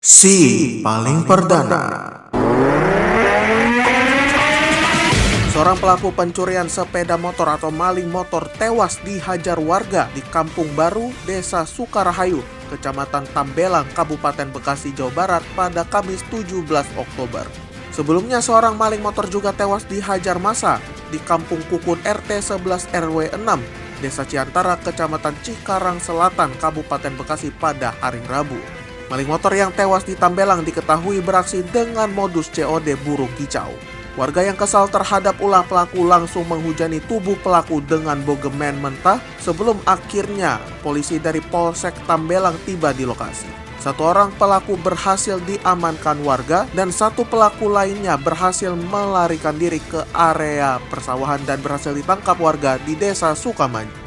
Si paling perdana. Seorang pelaku pencurian sepeda motor atau maling motor tewas dihajar warga di Kampung Baru, Desa Sukarahayu, Kecamatan Tambelang, Kabupaten Bekasi, Jawa Barat pada Kamis 17 Oktober. Sebelumnya seorang maling motor juga tewas dihajar massa di Kampung Kukun RT 11 RW 6, Desa Ciantara, Kecamatan Cikarang Selatan, Kabupaten Bekasi pada hari Rabu. Maling motor yang tewas di Tambelang diketahui beraksi dengan modus COD burung kicau. Warga yang kesal terhadap ulah pelaku langsung menghujani tubuh pelaku dengan bogemen mentah sebelum akhirnya polisi dari Polsek Tambelang tiba di lokasi. Satu orang pelaku berhasil diamankan warga dan satu pelaku lainnya berhasil melarikan diri ke area persawahan dan berhasil ditangkap warga di Desa Sukamanyu.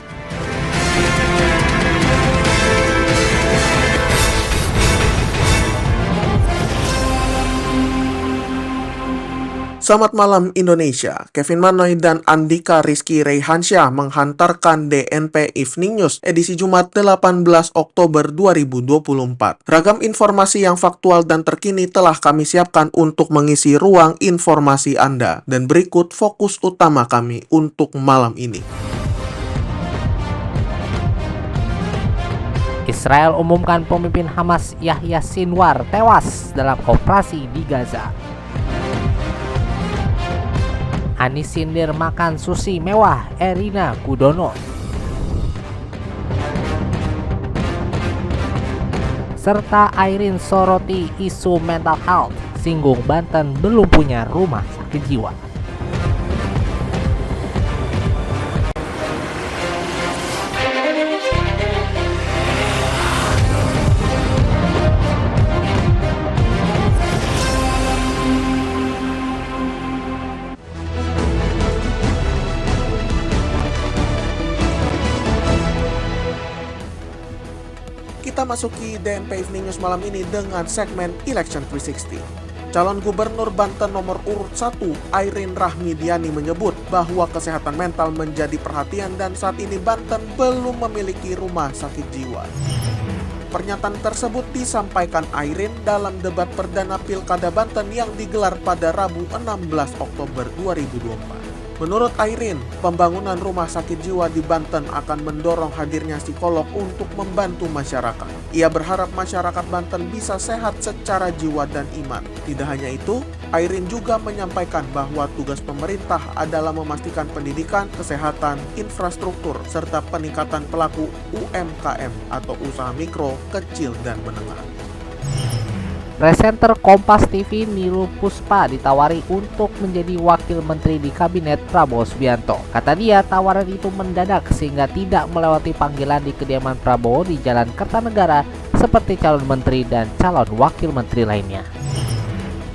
Selamat malam Indonesia, Kevin Manoy dan Andika Rizky Reyhansyah menghantarkan DNP Evening News edisi Jumat 18 Oktober 2024. Ragam informasi yang faktual dan terkini telah kami siapkan untuk mengisi ruang informasi Anda. Dan berikut fokus utama kami untuk malam ini. Israel umumkan pemimpin Hamas Yahya Sinwar tewas dalam operasi di Gaza. Anies sindir makan sushi mewah Erina Gudono. Serta Airin soroti isu mental health, singgung Banten belum punya rumah sakit jiwa. Kita masuki DNP Evening News malam ini dengan segmen Election 360. Calon Gubernur Banten nomor urut 1, Airin Rahmidiani menyebut bahwa kesehatan mental menjadi perhatian dan saat ini Banten belum memiliki rumah sakit jiwa. Pernyataan tersebut disampaikan Airin dalam debat perdana Pilkada Banten yang digelar pada Rabu 16 Oktober 2024. Menurut Airin, pembangunan rumah sakit jiwa di Banten akan mendorong hadirnya psikolog untuk membantu masyarakat. Ia berharap masyarakat Banten bisa sehat secara jiwa dan iman. Tidak hanya itu, Airin juga menyampaikan bahwa tugas pemerintah adalah memastikan pendidikan, kesehatan, infrastruktur, serta peningkatan pelaku UMKM atau usaha mikro, kecil, dan menengah. Presenter Kompas TV Nilu Puspa ditawari untuk menjadi wakil menteri di kabinet Prabowo Subianto. Kata dia, tawaran itu mendadak sehingga tidak melewati panggilan di kediaman Prabowo di Jalan Kertanegara seperti calon menteri dan calon wakil menteri lainnya.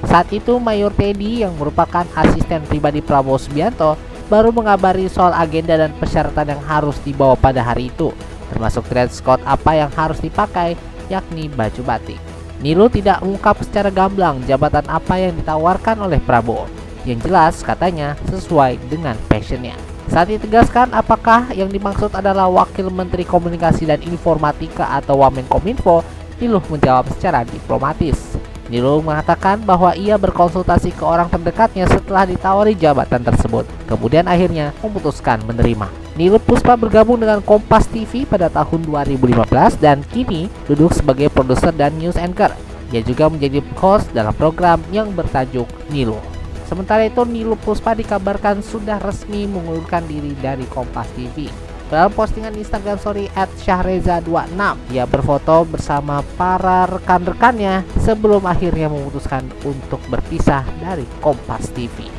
Saat itu Mayor Teddy yang merupakan asisten pribadi Prabowo Subianto baru mengabari soal agenda dan persyaratan yang harus dibawa pada hari itu, termasuk dress code apa yang harus dipakai, yakni baju batik. Nilu tidak mengungkap secara gamblang jabatan apa yang ditawarkan oleh Prabowo. Yang jelas katanya sesuai dengan passionnya. Saat ditegaskan apakah yang dimaksud adalah Wakil Menteri Komunikasi dan Informatika atau Wamenkominfo, Nilu menjawab secara diplomatis. Nilu mengatakan bahwa ia berkonsultasi ke orang terdekatnya setelah ditawari jabatan tersebut. Kemudian akhirnya memutuskan menerima. Nilu Puspa bergabung dengan Kompas TV pada tahun 2015 dan kini duduk sebagai produser dan news anchor. Ia juga menjadi host dalam program yang bertajuk Nilu. Sementara itu, Nilu Puspa dikabarkan sudah resmi mengundurkan diri dari Kompas TV. Dalam postingan Instagram story @syahreza26, ia berfoto bersama para rekan-rekannya sebelum akhirnya memutuskan untuk berpisah dari Kompas TV.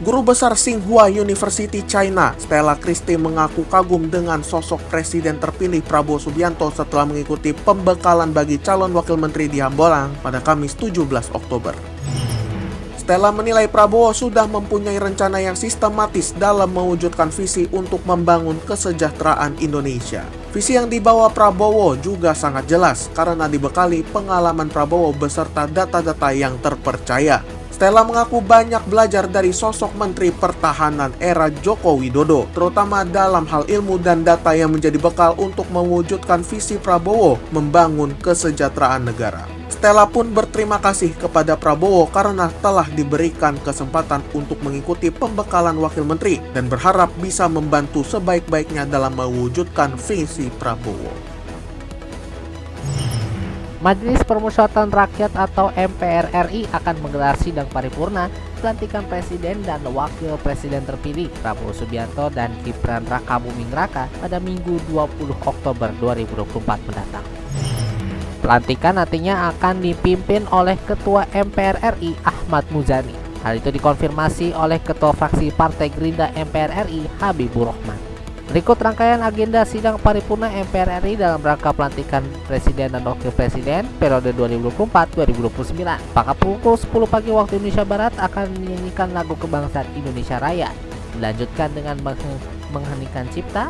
Guru Besar Tsinghua University China, Stella Christie mengaku kagum dengan sosok Presiden terpilih Prabowo Subianto setelah mengikuti pembekalan bagi calon wakil menteri di Hambalang pada Kamis 17 Oktober. Stella menilai Prabowo sudah mempunyai rencana yang sistematis dalam mewujudkan visi untuk membangun kesejahteraan Indonesia. Visi yang dibawa Prabowo juga sangat jelas karena dibekali pengalaman Prabowo beserta data-data yang terpercaya. Stella mengaku banyak belajar dari sosok Menteri Pertahanan era Joko Widodo, terutama dalam hal ilmu dan data yang menjadi bekal untuk mewujudkan visi Prabowo membangun kesejahteraan negara. Stella pun berterima kasih kepada Prabowo karena telah diberikan kesempatan untuk mengikuti pembekalan wakil menteri dan berharap bisa membantu sebaik-baiknya dalam mewujudkan visi Prabowo. Majelis Permusyawaratan Rakyat atau MPR RI akan menggelar sidang paripurna pelantikan Presiden dan Wakil Presiden terpilih Prabowo Subianto dan Gibran Rakabuming Raka pada Minggu 20 Oktober 2024 mendatang. Pelantikan nantinya akan dipimpin oleh Ketua MPR RI Ahmad Muzani. Hal itu dikonfirmasi oleh Ketua Fraksi Partai Gerindra MPR RI Habibur Rahman. Berikut rangkaian agenda sidang paripurna MPR RI dalam rangka pelantikan Presiden dan Wakil Presiden periode 2024-2029. Pada pukul 10 pagi waktu Indonesia Barat akan menyanyikan lagu kebangsaan Indonesia Raya. Dilanjutkan dengan mengheningkan cipta.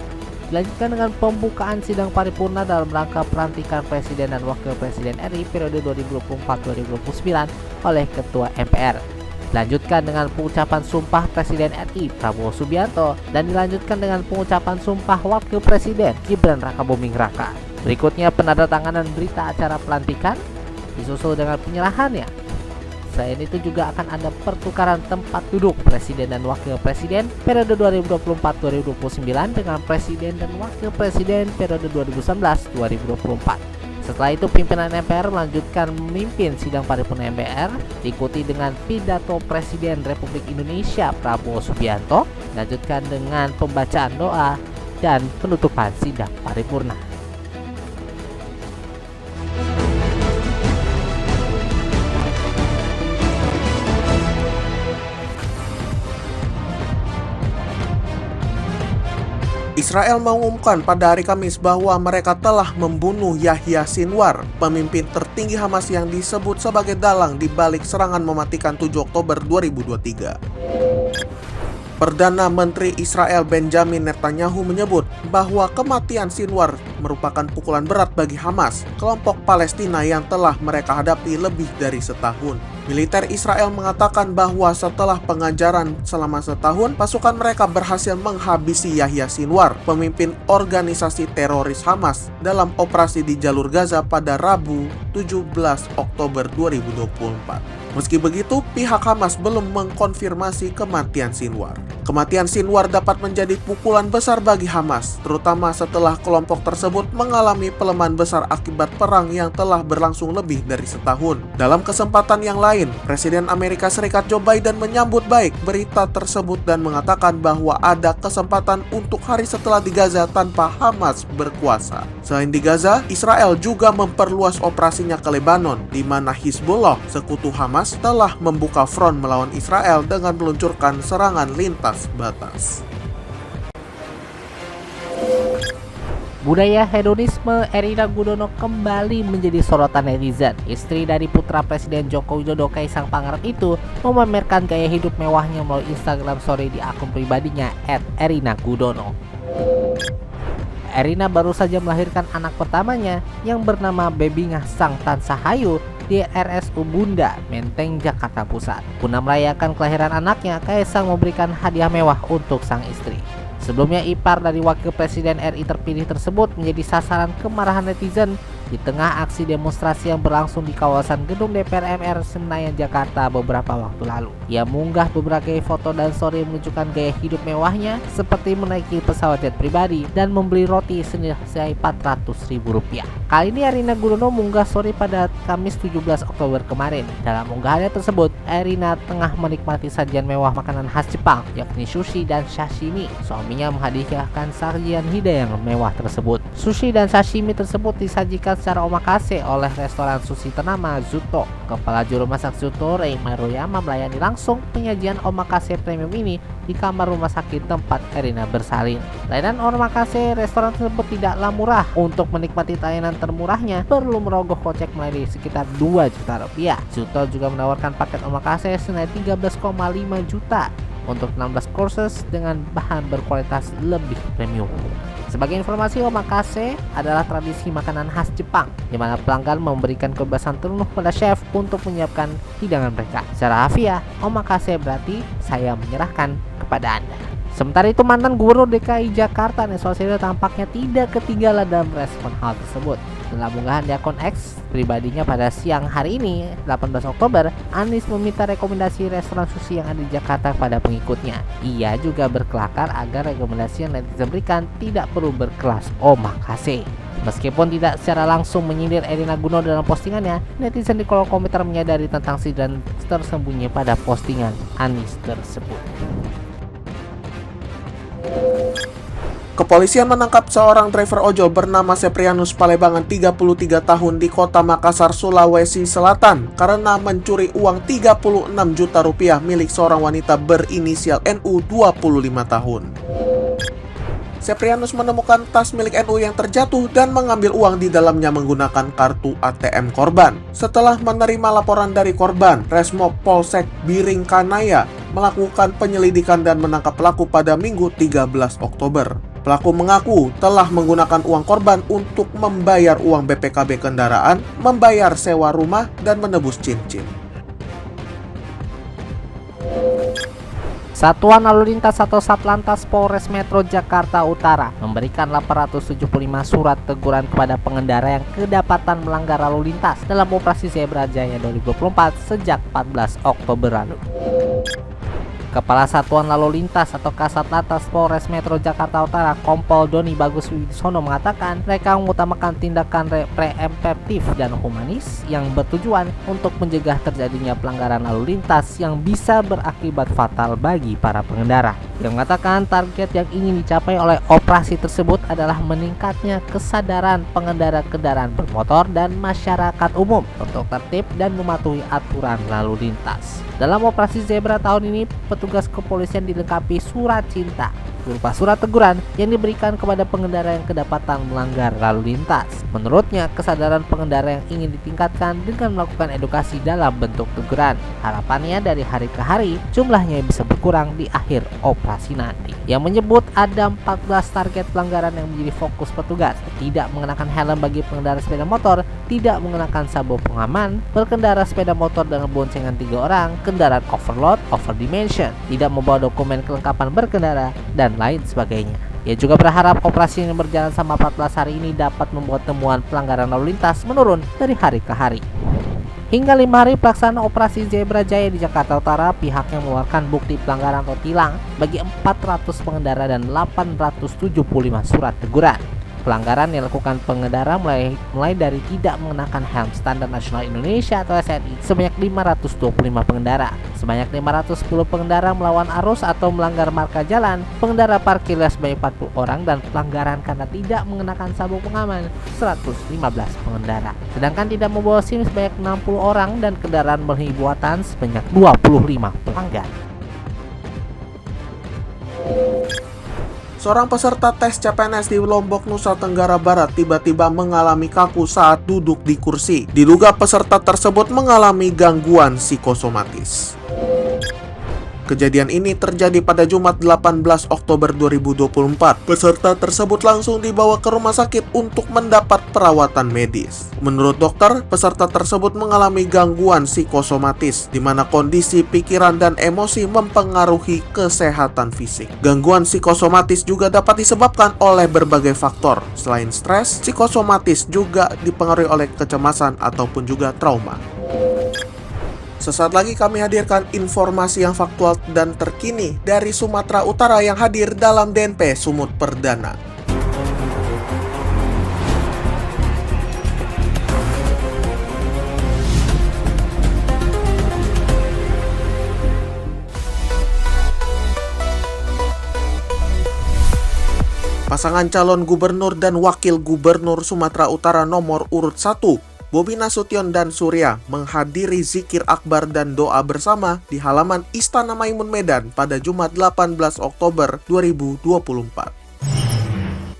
Dilanjutkan dengan pembukaan sidang paripurna dalam rangka pelantikan Presiden dan Wakil Presiden RI periode 2024-2029 oleh Ketua MPR. Dilanjutkan dengan pengucapan sumpah Presiden RI Prabowo Subianto dan dilanjutkan dengan pengucapan sumpah Wakil Presiden Gibran Rakabuming Raka. Berikutnya penandatanganan berita acara pelantikan disusul dengan penyerahannya. Selain itu juga akan ada pertukaran tempat duduk Presiden dan Wakil Presiden periode 2024-2029 dengan Presiden dan Wakil Presiden periode 2019-2024. Setelah itu pimpinan MPR melanjutkan memimpin sidang paripurna MPR diikuti dengan pidato Presiden Republik Indonesia Prabowo Subianto, dilanjutkan dengan pembacaan doa dan penutupan sidang paripurna. Israel mengumumkan pada hari Kamis bahwa mereka telah membunuh Yahya Sinwar, pemimpin tertinggi Hamas yang disebut sebagai dalang di balik serangan mematikan 7 Oktober 2023. Perdana Menteri Israel Benjamin Netanyahu menyebut bahwa kematian Sinwar merupakan pukulan berat bagi Hamas, kelompok Palestina yang telah mereka hadapi lebih dari setahun. Militer Israel mengatakan bahwa setelah pengajaran selama setahun, pasukan mereka berhasil menghabisi Yahya Sinwar, pemimpin organisasi teroris Hamas, dalam operasi di jalur Gaza pada Rabu 17 Oktober 2024. Meski begitu, pihak Hamas belum mengkonfirmasi kematian Sinwar. Kematian Sinwar dapat menjadi pukulan besar bagi Hamas, terutama setelah kelompok tersebut mengalami pelemahan besar akibat perang yang telah berlangsung lebih dari setahun. Dalam kesempatan yang lain, Presiden Amerika Serikat Joe Biden menyambut baik berita tersebut dan mengatakan bahwa ada kesempatan untuk hari setelah di Gaza tanpa Hamas berkuasa. Selain di Gaza, Israel juga memperluas operasinya ke Lebanon, di mana Hizbullah, sekutu Hamas, telah membuka front melawan Israel dengan meluncurkan serangan lintas batas. Budaya hedonisme Erina Gudono kembali menjadi sorotan netizen. Istri dari putra Presiden Joko Widodo Kaisang Pangarep itu memamerkan gaya hidup mewahnya melalui Instagram Story di akun pribadinya @erinagudono. Erina baru saja melahirkan anak pertamanya yang bernama Bebingah Sang Tansahayu di RSU Bunda, Menteng, Jakarta Pusat. Guna merayakan kelahiran anaknya, Kaisang memberikan hadiah mewah untuk sang istri. Sebelumnya, ipar dari Wakil Presiden RI terpilih tersebut menjadi sasaran kemarahan netizen di tengah aksi demonstrasi yang berlangsung di kawasan gedung DPR MPR Senayan, Jakarta beberapa waktu lalu. Ia mengunggah beberapa foto dan story menunjukkan gaya hidup mewahnya seperti menaiki pesawat jet pribadi dan membeli roti senilai Rp400.000. Kali ini Erina Gudono mengunggah story pada Kamis 17 Oktober kemarin. Dalam unggahannya tersebut, Erina tengah menikmati sajian mewah makanan khas Jepang, yakni sushi dan sashimi. Suaminya menghadiahkan sajian hidayah mewah tersebut. Sushi dan sashimi tersebut disajikan secara omakase oleh restoran sushi ternama Zuto. Kepala juru masak Zuto, Rei Maruyama, melayani langsung penyajian omakase premium ini di kamar rumah sakit tempat Erina bersalin. Layanan omakase restoran tersebut tidaklah murah. Untuk menikmati layanan termurahnya perlu merogoh kocek mulai sekitar 2 juta rupiah. Zuto juga menawarkan paket omakase senilai 13,5 juta untuk 16 courses dengan bahan berkualitas lebih premium. Sebagai informasi, omakase adalah tradisi makanan khas Jepang, di mana pelanggan memberikan kebebasan penuh pada chef untuk menyiapkan hidangan mereka. Secara harfiah, omakase berarti saya menyerahkan kepada Anda. Sementara itu, mantan Gubernur DKI Jakarta Anies Baswedan tampaknya tidak ketinggalan dalam respon hal tersebut. Dalam unggahan di akun X pribadinya pada siang hari ini, 18 Oktober, Anies meminta rekomendasi restoran sushi yang ada di Jakarta kepada pengikutnya. Ia juga berkelakar agar rekomendasi yang netizen berikan tidak perlu berkelas omakase. Meskipun tidak secara langsung menyindir Erina Gudono dalam postingannya, netizen di kolom komentar menyadari tentang sindiran tersembunyi pada postingan Anies tersebut. Kepolisian menangkap seorang driver ojol bernama Seprianus Palebangan 33 tahun di Kota Makassar, Sulawesi Selatan karena mencuri uang 36 juta rupiah milik seorang wanita berinisial NU 25 tahun. Seprianus menemukan tas milik NU yang terjatuh dan mengambil uang di dalamnya menggunakan kartu ATM korban. Setelah menerima laporan dari korban, Resmob Polsek Biringkanaya melakukan penyelidikan dan menangkap pelaku pada Minggu 13 Oktober. Pelaku mengaku telah menggunakan uang korban untuk membayar uang BPKB kendaraan, membayar sewa rumah, dan menebus cincin. Satuan Lalu Lintas atau Satlantas Polres Metro Jakarta Utara memberikan 875 surat teguran kepada pengendara yang kedapatan melanggar lalu lintas dalam operasi Zebra Jaya 2024 sejak 14 Oktober lalu. Kepala Satuan Lalu Lintas atau Kasatlantas Polres Metro Jakarta Utara, Kompol Doni Bagus Wibisono mengatakan mereka mengutamakan tindakan preemptif dan humanis yang bertujuan untuk mencegah terjadinya pelanggaran lalu lintas yang bisa berakibat fatal bagi para pengendara. Yang mengatakan target yang ingin dicapai oleh operasi tersebut adalah meningkatnya kesadaran pengendara kendaraan bermotor dan masyarakat umum untuk tertib dan mematuhi aturan lalu lintas. Dalam operasi Zebra tahun ini, petugas kepolisian dilengkapi surat cinta berupa surat teguran yang diberikan kepada pengendara yang kedapatan melanggar lalu lintas. Menurutnya, kesadaran pengendara yang ingin ditingkatkan dengan melakukan edukasi dalam bentuk teguran. Harapannya dari hari ke hari, jumlahnya bisa berkurang di akhir operasi nanti. Yang menyebut ada 14 target pelanggaran yang menjadi fokus petugas. Tidak mengenakan helm bagi pengendara sepeda motor, tidak mengenakan sabuk pengaman, berkendara sepeda motor dengan boncengan 3 orang, kendaraan overload, overdimension, tidak membawa dokumen kelengkapan berkendara, dan lain sebagainya. Ia juga berharap operasi yang berjalan selama 14 hari ini dapat membuat temuan pelanggaran lalu lintas menurun dari hari ke hari. Hingga 5 hari pelaksanaan operasi Zebra Jaya di Jakarta Utara, pihaknya mengeluarkan bukti pelanggaran atau tilang bagi 400 pengendara dan 875 surat teguran. Pelanggaran yang dilakukan pengendara mulai dari tidak mengenakan helm standar nasional Indonesia atau SNI sebanyak 525 pengendara, sebanyak 510 pengendara melawan arus atau melanggar marka jalan, pengendara parkir sebanyak 40 orang, dan pelanggaran karena tidak mengenakan sabuk pengaman 115 pengendara. Sedangkan tidak membawa SIM sebanyak 60 orang dan kendaraan melebihi buatan sebanyak 25 pelanggar. Seorang peserta tes CPNS di Lombok, Nusa Tenggara Barat tiba-tiba mengalami kaku saat duduk di kursi. Diduga peserta tersebut mengalami gangguan psikosomatis. Kejadian ini terjadi pada Jumat 18 Oktober 2024. Peserta tersebut langsung dibawa ke rumah sakit untuk mendapat perawatan medis. Menurut dokter, peserta tersebut mengalami gangguan psikosomatis, di mana kondisi pikiran dan emosi mempengaruhi kesehatan fisik. Gangguan psikosomatis juga dapat disebabkan oleh berbagai faktor. Selain stres, psikosomatis juga dipengaruhi oleh kecemasan ataupun juga trauma. Sesaat lagi kami hadirkan informasi yang faktual dan terkini dari Sumatera Utara yang hadir dalam DNP Sumut Perdana. Pasangan calon gubernur dan wakil gubernur Sumatera Utara nomor urut 1, Bobi Nasution dan Surya, menghadiri zikir akbar dan doa bersama di halaman Istana Maimun Medan pada Jumat 18 Oktober 2024.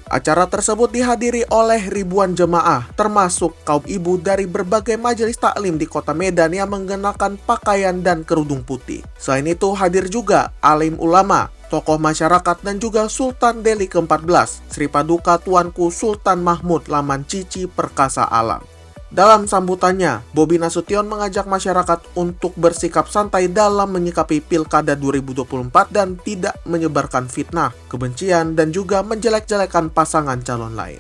Acara tersebut dihadiri oleh ribuan jemaah, termasuk kaum ibu dari berbagai majelis taklim di kota Medan yang mengenakan pakaian dan kerudung putih. Selain itu hadir juga alim ulama, tokoh masyarakat dan juga Sultan Delhi ke-14, Sri Paduka Tuanku Sultan Mahmud Lamanchichi Perkasa Alam. Dalam sambutannya, Bobi Nasution mengajak masyarakat untuk bersikap santai dalam menyikapi Pilkada 2024 dan tidak menyebarkan fitnah, kebencian, dan juga menjelek-jelekan pasangan calon lain.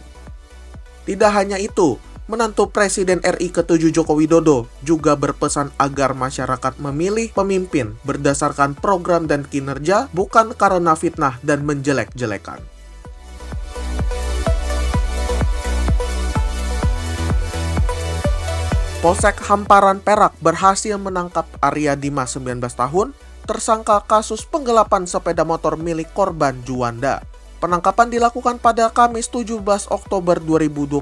Tidak hanya itu, menantu Presiden RI ke-7 Joko Widodo juga berpesan agar masyarakat memilih pemimpin berdasarkan program dan kinerja, bukan karena fitnah dan menjelek-jelekan. Polsek Hamparan Perak berhasil menangkap Arya Dimas 19 tahun, tersangka kasus penggelapan sepeda motor milik korban Juanda. Penangkapan dilakukan pada Kamis 17 Oktober 2024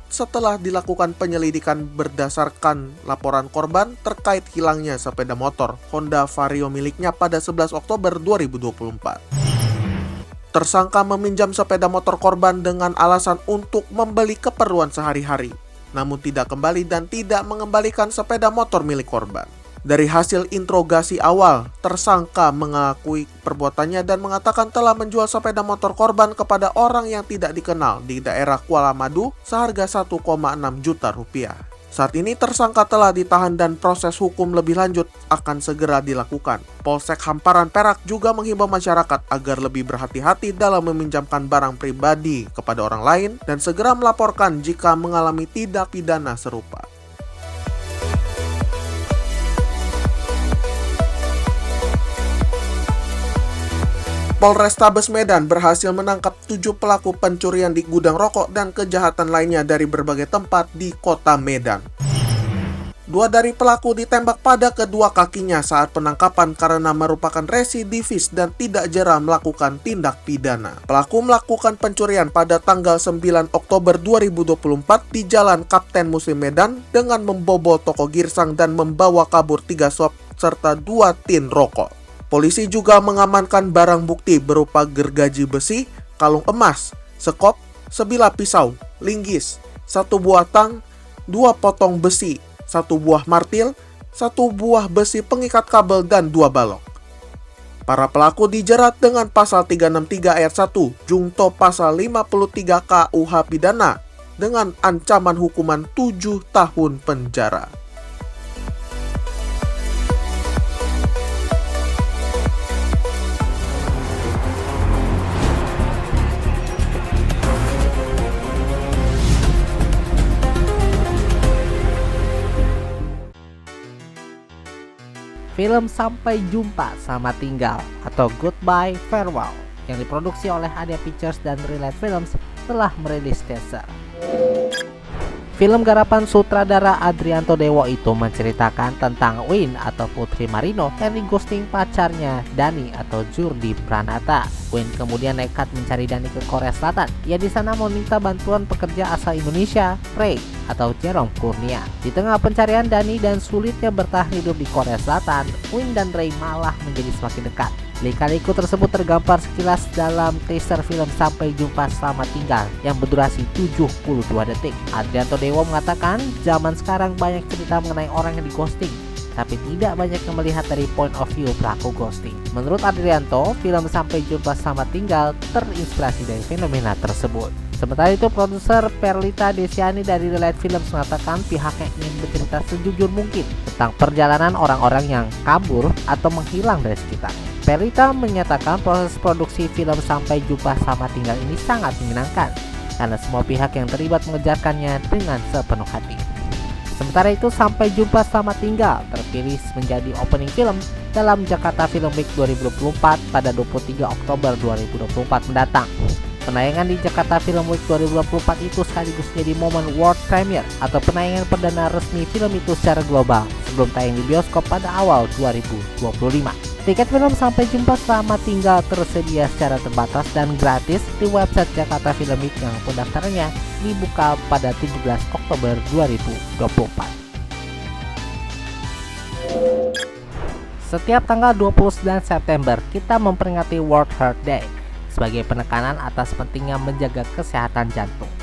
setelah dilakukan penyelidikan berdasarkan laporan korban terkait hilangnya sepeda motor Honda Vario miliknya pada 11 Oktober 2024. Tersangka meminjam sepeda motor korban dengan alasan untuk membeli keperluan sehari-hari, namun tidak kembali dan tidak mengembalikan sepeda motor milik korban. Dari hasil interogasi awal, tersangka mengakui perbuatannya dan mengatakan telah menjual sepeda motor korban kepada orang yang tidak dikenal di daerah Kuala Madu seharga 1,6 juta rupiah. Saat ini tersangka telah ditahan dan proses hukum lebih lanjut akan segera dilakukan. Polsek Hamparan Perak juga menghimbau masyarakat agar lebih berhati-hati dalam meminjamkan barang pribadi kepada orang lain dan segera melaporkan jika mengalami tindak pidana serupa. Polrestabes Medan berhasil menangkap 7 pelaku pencurian di gudang rokok dan kejahatan lainnya dari berbagai tempat di kota Medan. 2 dari pelaku ditembak pada kedua kakinya saat penangkapan karena merupakan residivis dan tidak jera melakukan tindak pidana. Pelaku melakukan pencurian pada tanggal 9 Oktober 2024 di Jalan Kapten Muslim Medan dengan membobol toko girsang dan membawa kabur 3 sop serta 2 tin rokok. Polisi juga mengamankan barang bukti berupa gergaji besi, kalung emas, sekop, sebilah pisau, linggis, 1 buah tang, 2 potong besi, 1 buah martil, 1 buah besi pengikat kabel, dan 2 balok. Para pelaku dijerat dengan pasal 363 ayat 1, jungto pasal 53 KUH pidana dengan ancaman hukuman 7 tahun penjara. Film Sampai Jumpa Sama Tinggal atau Goodbye Farewell yang diproduksi oleh Adia Pictures dan Relight Films telah merilis teaser. Film garapan sutradara Adrianto Dewo itu menceritakan tentang Win atau Putri Marino yang digosting pacarnya Dani atau Jurdi Pranata. Win kemudian nekat mencari Dani ke Korea Selatan. Ia di sana meminta bantuan pekerja asal Indonesia, Ray atau Jerome Kurnia. Di tengah pencarian Dani dan sulitnya bertahan hidup di Korea Selatan, Win dan Ray malah menjadi semakin dekat. Lika-liku tersebut tergambar sekilas dalam teaser film Sampai Jumpa Selamat Tinggal yang berdurasi 72 detik. Adrianto Dewo mengatakan zaman sekarang banyak cerita mengenai orang yang di-ghosting, tapi tidak banyak yang melihat dari point of view pelaku ghosting. Menurut Adrianto, film Sampai Jumpa Selamat Tinggal terinspirasi dari fenomena tersebut. Sementara itu, produser Perlita Desiani dari Relight Films mengatakan pihaknya ingin bercerita sejujur mungkin tentang perjalanan orang-orang yang kabur atau menghilang dari sekitarnya. Perlita menyatakan proses produksi film Sampai Jumpa Selamat Tinggal ini sangat menyenangkan karena semua pihak yang terlibat mengejarkannya dengan sepenuh hati. Sementara itu, Sampai Jumpa Selamat Tinggal terpilih menjadi opening film dalam Jakarta Film Week 2024 pada 23 Oktober 2024 mendatang. Penayangan di Jakarta Film Week 2024 itu sekaligus jadi momen world premiere atau penayangan perdana resmi film itu secara global sebelum tayang di bioskop pada awal 2025. Tiket film Sampai Jumpa Selamat Tinggal tersedia secara terbatas dan gratis di website Jakarta Film Week yang pendaftarannya dibuka pada 17 Oktober 2024. Setiap tanggal 29 September kita memperingati World Heart Day sebagai penekanan atas pentingnya menjaga kesehatan jantung.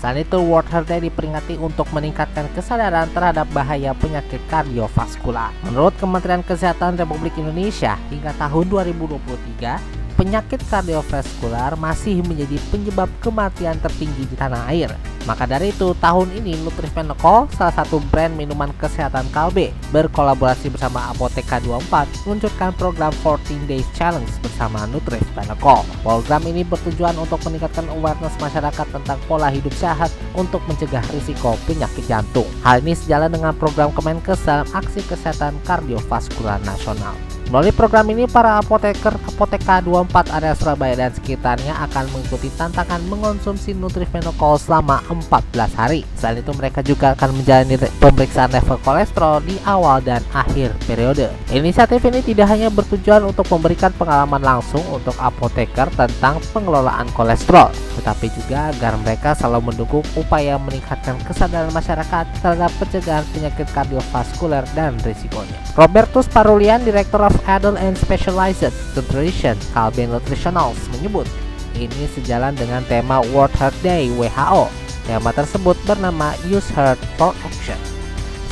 Selain itu, World Heart Day diperingati untuk meningkatkan kesadaran terhadap bahaya penyakit kardiovaskular. Menurut Kementerian Kesehatan Republik Indonesia, hingga tahun 2023, penyakit kardiovaskular masih menjadi penyebab kematian tertinggi di tanah air. Maka dari itu, tahun ini Nutrifenol, salah satu brand minuman kesehatan Kalbe, berkolaborasi bersama Apotheka 24 meluncurkan program 14 Days Challenge bersama Nutrifenol. Program ini bertujuan untuk meningkatkan awareness masyarakat tentang pola hidup sehat untuk mencegah risiko penyakit jantung. Hal ini sejalan dengan program Kemenkes dalam Aksi Kesehatan Kardiovaskular Nasional. Melalui program ini, para apoteker Apotheka 24 area Surabaya dan sekitarnya akan mengikuti tantangan mengonsumsi Nutrifenol selama 14 hari. Selain itu, mereka juga akan menjalani pemeriksaan level kolesterol di awal dan akhir periode. Inisiatif ini tidak hanya bertujuan untuk memberikan pengalaman langsung untuk apoteker tentang pengelolaan kolesterol, tetapi juga agar mereka selalu mendukung upaya meningkatkan kesadaran masyarakat terhadap pencegahan penyakit kardiovaskular dan risikonya. Robertus Parulian, Direktur of Adult and Specialized Nutrition Kalbe Nutritionals, menyebut ini sejalan dengan tema World Heart Day WHO. Tema tersebut bernama Use Heart for Action.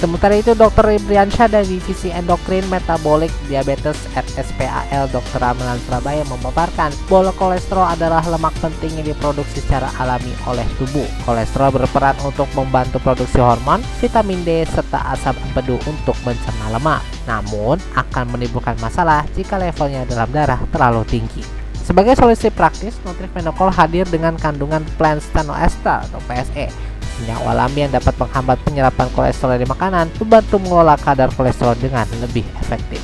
Sementara itu, Dr. Ibriansyah dari Divisi Endokrin Metabolik Diabetes RSPAL Dr. Ramalan Surabaya memaparkan bahwa kolesterol adalah lemak penting yang diproduksi secara alami oleh tubuh. Kolesterol berperan untuk membantu produksi hormon, vitamin D, serta asam empedu untuk mencerna lemak. Namun, akan menimbulkan masalah jika levelnya dalam darah terlalu tinggi. Sebagai solusi praktis, Nutrifenol hadir dengan kandungan plant stenoester atau PSE, senyawa alami yang dapat menghambat penyerapan kolesterol dari makanan, membantu mengelola kadar kolesterol dengan lebih efektif.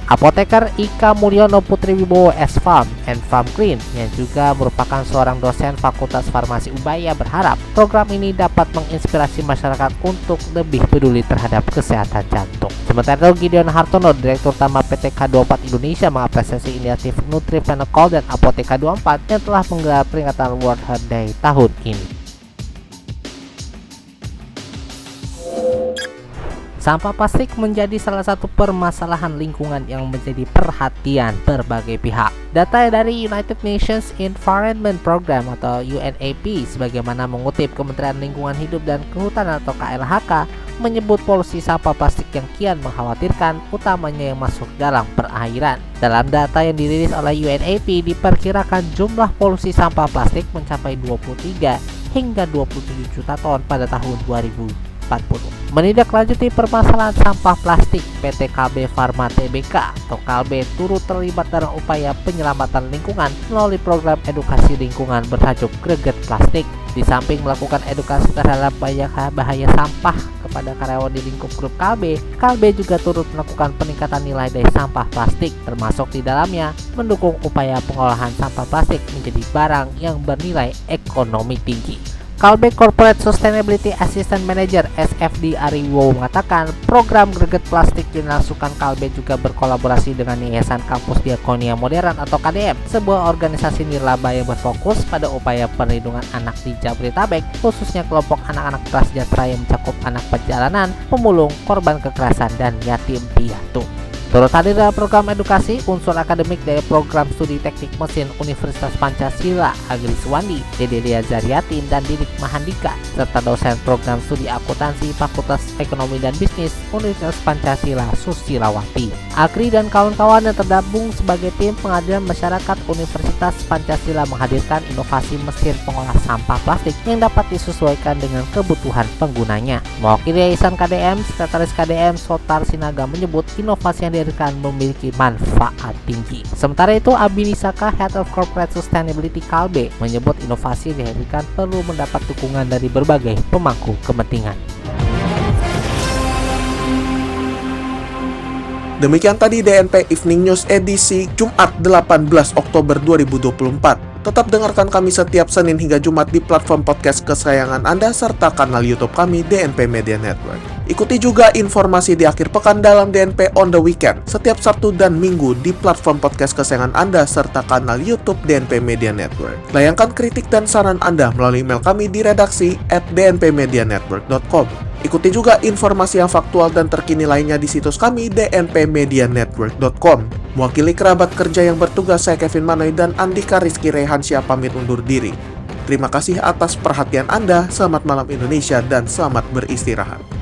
Apoteker Ika Mulyono Putri Wibowo S.Farm and Farm Clean yang juga merupakan seorang dosen Fakultas Farmasi Ubaya berharap program ini dapat menginspirasi masyarakat untuk lebih peduli terhadap kesehatan jantung. Sementara itu, Gideon Hartono, Direktur Utama PT K24 Indonesia, mengapresiasi inisiatif Nutrifenol dan Apotheka 24 yang telah menggelar peringatan World Heart Day tahun ini. Sampah plastik menjadi salah satu permasalahan lingkungan yang menjadi perhatian berbagai pihak. Data dari United Nations Environment Program atau UNEP sebagaimana mengutip Kementerian Lingkungan Hidup dan Kehutanan atau KLHK menyebut polusi sampah plastik yang kian mengkhawatirkan, utamanya yang masuk dalam perairan. Dalam data yang dirilis oleh UNEP, diperkirakan jumlah polusi sampah plastik mencapai 23 hingga 27 juta ton pada tahun 2040. Menindaklanjuti permasalahan sampah plastik, PT Kalbe Pharma Tbk atau Kalbe turut terlibat dalam upaya penyelamatan lingkungan melalui program edukasi lingkungan bertajuk Greget Plastik. Di samping melakukan edukasi terhadap bahaya sampah kepada karyawan di lingkup grup Kalbe, Kalbe juga turut melakukan peningkatan nilai dari sampah plastik, termasuk di dalamnya mendukung upaya pengolahan sampah plastik menjadi barang yang bernilai ekonomi tinggi. Kalbe Corporate Sustainability Assistant Manager SFD Ari Wibowo mengatakan program Greget Plastik yang dilangsungkan Kalbe juga berkolaborasi dengan Yayasan Kampus Diakonia Modern atau KDM, sebuah organisasi nirlaba yang berfokus pada upaya perlindungan anak di Jabodetabek, khususnya kelompok anak-anak prasejahtera yang mencakup anak perjalanan, pemulung, korban kekerasan, dan yatim piatu. Turut hadir dalam program edukasi unsur akademik dari program studi teknik mesin Universitas Pancasila Agri Suwandi, Dedelia Zariatin dan Didik Mahandika, serta dosen program studi akuntansi Fakultas Ekonomi dan Bisnis Universitas Pancasila Susilawati. Agri dan kawan-kawan yang tergabung sebagai tim pengadilan masyarakat Universitas Pancasila menghadirkan inovasi mesin pengolah sampah plastik yang dapat disesuaikan dengan kebutuhan penggunanya. Mewakili Yayasan KDM, Sekretaris KDM Sotar Sinaga menyebut inovasi yang dihadirkan memiliki manfaat tinggi. Sementara itu, Abinisaka, Head of Corporate Sustainability Kalbe, menyebut inovasi yang dihadirkan perlu mendapat dukungan dari berbagai pemangku kepentingan. Demikian tadi DNP Evening News edisi Jumat 18 Oktober 2024. Tetap dengarkan kami setiap Senin hingga Jumat di platform podcast kesayangan Anda serta kanal YouTube kami DNP Media Network. Ikuti juga informasi di akhir pekan dalam DNP On The Weekend setiap Sabtu dan Minggu di platform podcast kesayangan Anda serta kanal YouTube DNP Media Network. Layangkan kritik dan saran Anda melalui email kami di redaksi @dnpmedianetwork.com. Ikuti juga informasi yang faktual dan terkini lainnya di situs kami dnpmedianetwork.com. Mewakili kerabat kerja yang bertugas, saya Kevin Manoy dan Andika Rizky Rehansyah pamit undur diri. Terima kasih atas perhatian Anda, selamat malam Indonesia, dan selamat beristirahat.